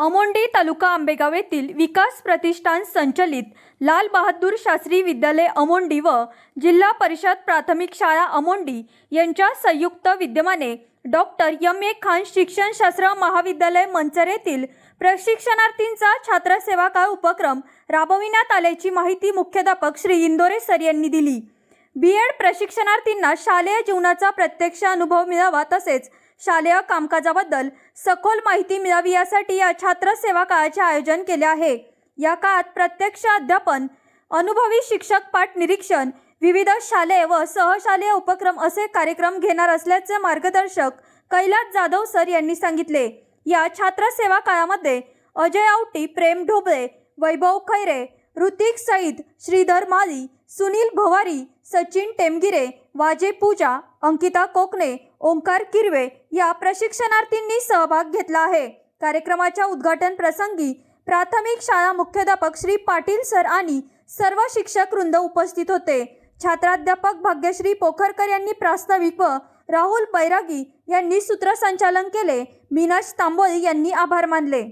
अमोंडी तालुका आंबेगाव येथील विकास प्रतिष्ठान संचलित लाल बहादूर शास्त्री विद्यालय अमोंडी व जिल्हा परिषद प्राथमिक शाळा अमोंडी यांच्या संयुक्त विद्यमाने डॉक्टर एम.ए. खान शिक्षणशास्त्र महाविद्यालय मंचर येथील प्रशिक्षणार्थींचा छात्रसेवा काळ उपक्रम राबविण्यात आल्याची माहिती मुख्याध्यापक श्री इंदोरे सर यांनी दिली। बी.एड प्रशिक्षणार्थींना शालेय जीवनाचा प्रत्यक्ष अनुभव मिळावा तसेच शालेय कामकाजाबद्दल सखोल माहिती मिळावी यासाठी या छात्र सेवा काळाचे आयोजन केले आहे। या काळात प्रत्यक्ष अध्यापन, अनुभवी शिक्षक पाठ निरीक्षण, विविध शालेय व सहशालेय उपक्रम असे कार्यक्रम घेणार असल्याचे मार्गदर्शक कैलास जाधव सर यांनी सांगितले। या छात्र सेवा काळामध्ये अजय आवटी, प्रेम ढोबळे, वैभव खैरे, ऋतिक सईद, श्रीधर माली, सुनील भवारी, सचिन टेमगिरे, वाजे पूजा, अंकिता कोकणे, ओंकार किरवे या प्रशिक्षणार्थींनी सहभाग घेतला आहे। कार्यक्रमाच्या उद्घाटन प्रसंगी प्राथमिक शाळा मुख्याध्यापक श्री पाटील सर आणि सर्व शिक्षक वृंद उपस्थित होते। छात्राध्यापक भाग्यश्री पोखरकर यांनी प्रास्ताविक व राहुल बैरागी यांनी सूत्रसंचालन केले। मीनाज तांबोळी यांनी आभार मानले।